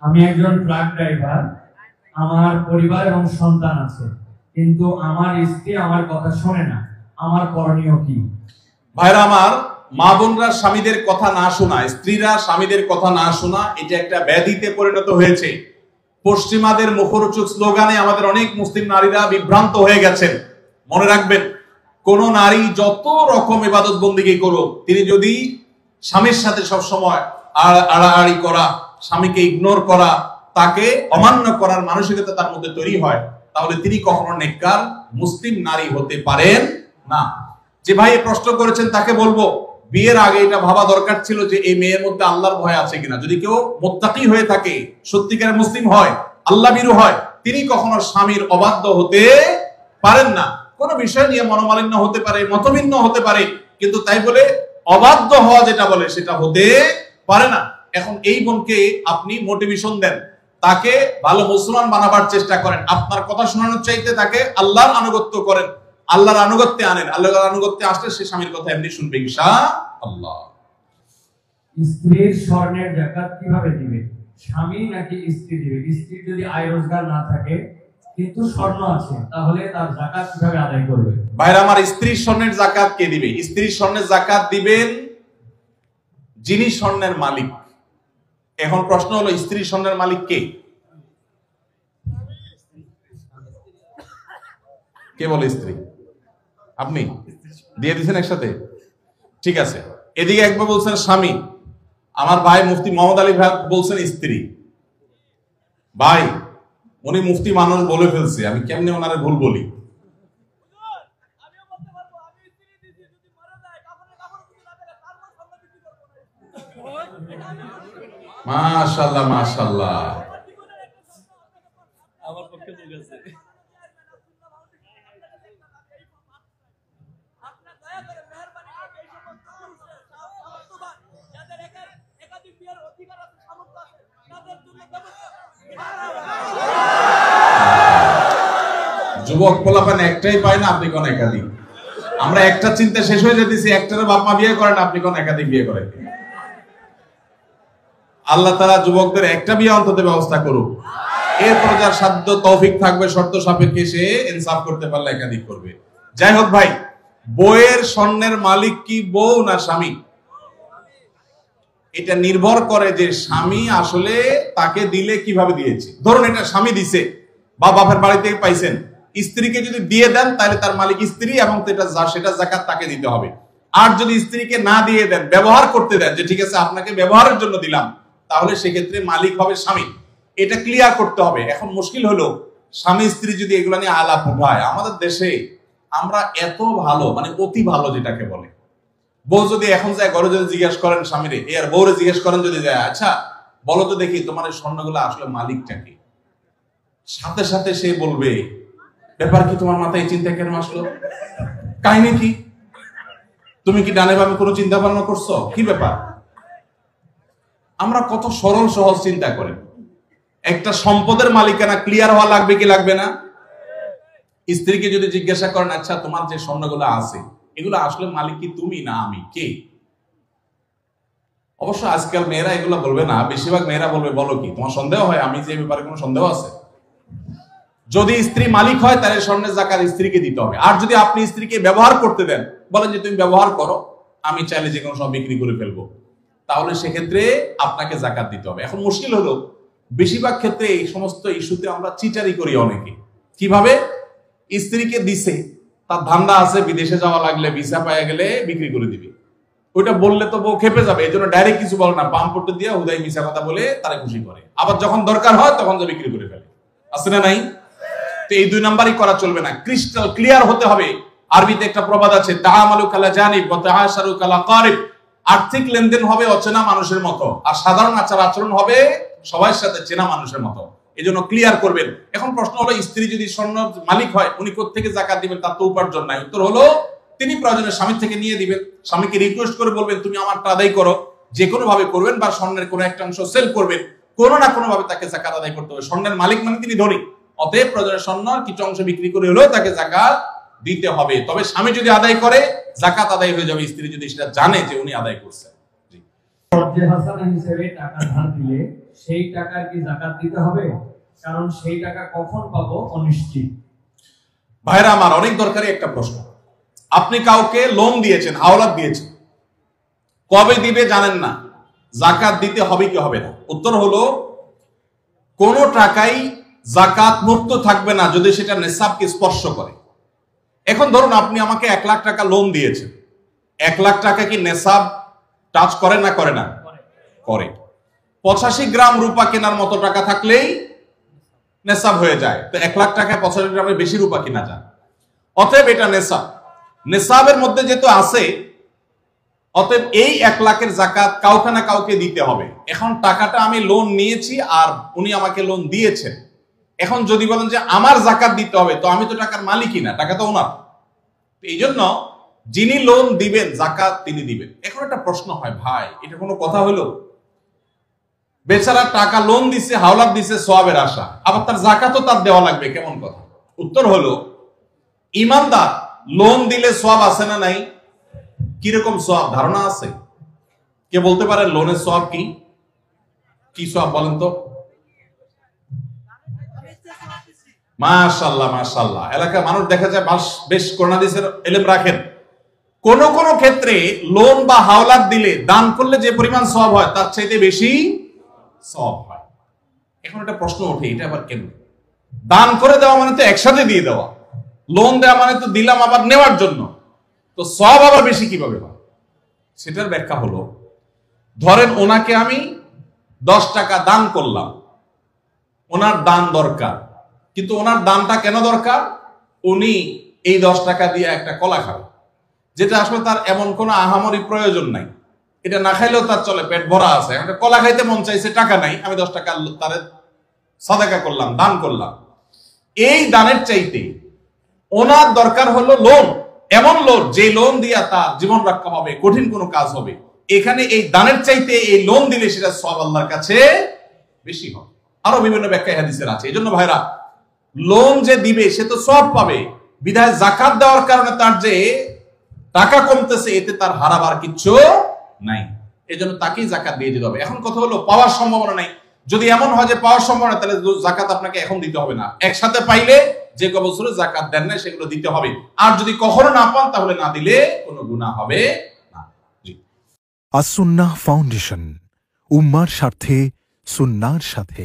আমি একজন truck driver, আমার পরিবার এবং সন্তান আছে, কিন্তু আমার স্ত্রী আমার কথা শোনে না, আমার করণীয় কি? ভাইরা আমার, মা বোনরা স্বামীদের কথা না শোনা, স্ত্রীরা স্বামীদের কথা না শোনা, এটা একটা ব্যাধিতে পরিণত হয়েছে। পশ্চিমাদের মুখরোচক স্লোগানে আমাদের অনেক মুসলিম নারীরা বিভ্রান্ত হয়ে গেছেন। মনে রাখবেন, কোন নারী যত রকম ইবাদত বন্দেগী করুক, তিনি যদি স্বামীর সাথে সবসময় আড়াআড়ি করা, স্বামীকে ইগনোর করা, তাকে অমান্য করার মানসিকতা তার মধ্যে তৈরি হয়, তাহলে তিনি কখনো নেককার মুসলিম নারী হতে পারেন না। যে ভাই প্রশ্ন করেছেন তাকে বলবো, বিয়ের আগে এটা ভাবা দরকার ছিল যে এই মেয়ের মধ্যে আল্লাহর ভয় আছে কিনা। যদি কেউ মুত্তাকি হয়ে থাকে, সত্যিকারের মুসলিম হয়, আল্লাহ ভীরু হয়, তিনি কখনো স্বামীর অবাধ্য হতে পারেন না। কোন বিষয় নিয়ে মনোমালিন্য হতে পারে, মতভিন্ন হতে পারে, কিন্তু তাই বলে অবাধ্য হওয়া যেটা বলে সেটা হতে পারে না। এখন এই বোনকে আপনি মোটিভেশন দেন, তাকে ভালো মুসলমান বানাবার চেষ্টা করেন, আপনার কথা শোনানোর চাইতে তাকে আল্লাহর আনুগত্য করেন, আল্লাহর আনুগত্যে আনেন। আল্লাহর আনুগত্যে আসলে সে স্বামীর কথা এমনি শুনবে ইনশাআল্লাহ। স্ত্রীর স্বর্ণের যাকাত কিভাবে দিবে? স্বামী নাকি স্ত্রী দিবে? স্ত্রীর যদি আয় রোজগার না থাকে কিন্তু স্বর্ণ আছে, তাহলে তার যাকাত কিভাবে আদায় করবে? ভাইরা আমার, স্ত্রীর স্বর্ণের যাকাত কে দিবে? স্ত্রীর স্বর্ণের যাকাত দিবেন যিনি স্বর্ণের মালিক। এখন প্রশ্ন হলো, স্ত্রীর স্বর্ণের মালিক কে? কে বলে স্ত্রী? আপনি দিয়ে দিচ্ছেন একসাথে? ঠিক আছে, এদিকে একবার বলছেন স্বামী, আমার ভাই মুফতি মোহাম্মদ আলী ভাই বলছেন স্ত্রী। ভাই, উনি মুফতি মানুষ বলে ফেলছে, আমি কেমনে ওনারে ভুল বলি? মাশাআল্লাহ মাশাআল্লাহ। আমার পক্ষে লোক আছে। যুবক পোলাপান একটাই পায় না, আপনি কোন একাধিক? আমরা একটা চিন্তা শেষ হয়ে যেতেছি, একটারে বাপ মা বিয়ে করেন, আপনি কোন একাধিক বিয়ে করেন? আল্লাহ তাআলা যুবকদের একটা বিয়ে অন্তত ব্যবস্থা করুক, এরপর যার সাধ্য তৌফিক থাকবে শর্ত সাপেক্ষে সে ইনসাফ করতে পারলে একাধিক করবে। যাই হোক ভাই, বউয়ের স্বর্ণের মালিক কি বউ না স্বামী? এটা নির্ভর করে যে স্বামী আসলে তাকে দিলে কিভাবে দিয়েছে। ধরুন এটা স্বামী দিছে বা বাপের বাড়ি থেকে পাইছেন, স্ত্রীকে যদি দিয়ে দেন তাহলে তার মালিক স্ত্রী, এবং সেটা যাকাত তাকে দিতে হবে। আর যদি স্ত্রীকে না দিয়ে দেন, ব্যবহার করতে দেন, যে ঠিক আছে আপনাকে ব্যবহারের জন্য দিলাম, তাহলে সেক্ষেত্রে মালিক হবে স্বামী। এটা ক্লিয়ার করতে হবে। এখন মুশকিল হলো, স্বামী স্ত্রী যদি এগুলো নিয়ে আলাপ উঠায়, আমাদের দেশে আমরা এত ভালো, মানে অতি ভালো যেটাকে বলে, বউ যদি এখন যায় ঘরে যদি জিজ্ঞেস করেন স্বামীরে, আর বউরে জিজ্ঞেস করেন যদি যায়, আচ্ছা বলো তো দেখি তোমার এই স্বর্ণগুলো আসলে মালিকটা কি, সাথে সাথে সে বলবে, ব্যাপার কি তোমার মাথায় চিন্তা কেন আসলো, কাহিনী কি, তুমি কি ডানে বামে কোনো চিন্তা ভাবনা করছো, কি ব্যাপার? আমরা কত সরল সহজ চিন্তা করি। একটা সম্পদের মালিকানা ক্লিয়ার হওয়া লাগবে কি লাগবে না? স্ত্রীকে যদি জিজ্ঞাসা করেন, আচ্ছা তোমার যে স্বর্ণগুলো আছে এগুলো আসলে মালিক কি তুমি না আমি, কে? অবশ্য আজকাল মেয়েরা এগুলো বলবে না, বেশিরভাগ মেয়েরা বলবে, বলো কি তোমার সন্দেহ হয় আমি যে ব্যাপারে কোনো সন্দেহ আছে? যদি স্ত্রী মালিক হয় তাহলে স্বর্ণের যাকাত স্ত্রীকে দিতে হবে। আর যদি আপনি স্ত্রীকে ব্যবহার করতে দেন, বলেন যে তুমি ব্যবহার করো, আমি চাইলে যে কোনো সব বিক্রি করে ফেলবো, তাহলে সেক্ষেত্রে আপনাকে যাকাত দিতে হবে। এখন মুশকিল হলো, বেশিরভাগ ক্ষেত্রে এই সমস্ত ইস্যুতে আমরা চিটারি করি অনেকে। কিভাবে? স্ত্রীকে দিছে, তার ধান্দা আছে বিদেশে যাওয়া লাগলে ভিসা পাওয়া গেলে বিক্রি করে দিবে, ওইটা বললে তো বউ খেপে যাবে, এই জন্য ডাইরেক্ট কিছু বলে না, পাম্পটে দিয়ে হুদাই মিশা কথা বলে তারা খুশি করে। আবার যখন দরকার হয় তখন যে বিক্রি করে ফেলে, আছে না নাই? তো এই দুই নাম্বারই করা চলবে না, ক্রিস্টাল ক্লিয়ার হতে হবে। আরবিতে একটা প্রবাদ আছে, তাআমালু কালা জানিব ওয়া তাআশারু কালা কারিব। আর্থিক লেনদেন হবে অচেনা মানুষের মতো, আর সাধারণ আচার আচরণ হবে সবার সাথে চেনা মানুষের মতো। এজন্য ক্লিয়ার করবেন। এখন প্রশ্ন হলো, স্ত্রী যদি স্বর্ণ মালিক হয় উনি কোত্থেকে যাকাত দিবেন? তার তো উপার্জন নাই। উত্তর হলো, তিনি প্রয়োজনে স্বামীর থেকে নিয়ে দিবেন, স্বামীকে রিকোয়েস্ট করে বলবেন তুমি আমারটা আদায় করো, যে কোনো ভাবে করবেন, বা স্বর্ণের কোনো একটা অংশ সেল করবেন, কোনো না কোনো ভাবে তাকে যাকাত আদায় করতে হবে। স্বর্ণের মালিক মানে তিনি ধনী, অতএব প্রয়োজনে স্বর্ণ কিছু অংশ বিক্রি করে হলেও তাকে যাকাত দিতে হবে। তবে স্বামী যদি আদায় করে যাকাত আদায় হয়ে যাবে, স্ত্রী যদি সেটা জানে যে উনি আদায় করছেন। যে হাসান হিসেবে টাকা ধার দিলে সেই টাকার কি যাকাত দিতে হবে? কারণ সেই টাকা কখন পাবো অনিশ্চিত। ভাইরা আমার, অনেক দরকারি একটা প্রশ্ন। আপনি কাউকে লোন দিয়েছেন, হাওলাত দিয়েছেন, কবে দিবে জানেন না, যাকাত দিতে হবে কি হবে না? উত্তর হলো, কোন টাকাই যাকাত মুক্ত থাকবে না যদি সেটা নেসাবকে স্পর্শ করে। এখন ধরুন আপনি আমাকে 1 লাখ টাকা লোন দিয়েছেন, 1 লাখ টাকা কি নেসাব টাচ করে না করে না? করে। 85 গ্রাম রূপা কেনার মতো টাকা থাকলেই নেসাব হয়ে যায়। তো 1 লাখ টাকায় 85 গ্রামের বেশি রূপা কিনা যায়। অতএব এটা নেসাব, নেসাবের মধ্যে যেহেতু আছে, অতএব এই 1 লাখের যাকাত কাউকে না কাউকে দিতে হবে। এখন টাকাটা আমি লোন নিয়েছি আর উনি আমাকে লোন দিয়েছেন। এখন যদি বলেন যে আমার যাকাত দিতে হবে, তো আমি তো টাকার মালিকই না, টাকা তো ওনার। এই জন্য যিনি লোন দিবেন যাকাত তিনি দিবেন। এখন একটা প্রশ্ন হয়, ভাই এটা কোনো কথা হলো? বেচারা টাকা লোন দিছে, হাওলাত দিছে সওয়াবের আশা, আবার তার যাকাতও তার দেওয়া লাগবে, কেমন কথা? উত্তর হলো, ইমানদার লোন দিলে সওয়াব আছে না নাই? কিরকম সওয়াব ধারণা আছে? কে বলতে পারে লোনের সওয়াব কি? কি সওয়াব বলেন তো? মাশাআল্লাহ মাশাআল্লাহ, এলাকার মানুষ দেখা যায় বেশ কোরআন হাদিসের ইলম রাখেন। কোন কোন ক্ষেত্রে লোন বা হাওলাত দিলে দান করলে যে পরিমাণ সওয়াব হয় তার চাইতে বেশি সওয়াব হয়। এখন একটা প্রশ্ন ওঠে, এটা আবার কেন? দান করে দেওয়া মানে তো একসাথে দিয়ে দেওয়া, লোন দেওয়া মানে তো দিলাম আবার নেওয়ার জন্য, তো সওয়াব আবার বেশি কিভাবে হয়? সেটার ব্যাখ্যা হলো, ধরেন ওনাকে আমি 10 টাকা দান করলাম, ওনার দান দরকার, কিন্তু ওনার দানটা কেন দরকার? উনি এই 10 টাকা দিয়ে একটা কলা খাবে, যেটা আসলে তার এমন কোনো আহামরি প্রয়োজন নাই, এটা না খাইলেও তার চলে, পেট ভরা আছে। একটা কলা খাইতে মন চাইছে, টাকা নাই, আমি 10 টাকা তার সাদাকা করলাম, দান করলাম। এই দানের চাইতে ওনার দরকার হলো লোন, এমন লোন যে লোন দিয়া তার জীবন রক্ষা হবে, কঠিন কোনো কাজ হবে। এখানে এই দানের চাইতে এই লোন দিলে সেটা সওয়াব আল্লাহর কাছে বেশি হবে। আরো বিভিন্ন ব্যাখ্যা হাদিসের আছে। এজন্য ভাইরা, লোন যে দিবে সে তো সওয়াব পাবে, বিধায় যাকাত দেওয়ার কারণে তার যে টাকা কমতেছে এতে তার হারাবার কিচ্ছু নাই, এজন্য তাকেই যাকাত দিয়ে দিতে হবে। এখন কথা হলো, পাওয়ার সম্ভাবনা নাই। যদি এমন হয় যে পাওয়ার সম্ভাবনা, তাহলে যাকাত আপনাকে এখন দিতে হবে না, একসাথে পাইলে যে বছরে যাকাত দেন না সেগুলো দিতে হবে। আর যদি কখনো না পান তাহলে না দিলে কোনো গুনাহ হবে না। জি। আস-সুন্নাহ ফাউন্ডেশন, উম্মার স্বার্থে সুন্নাহর সাথে।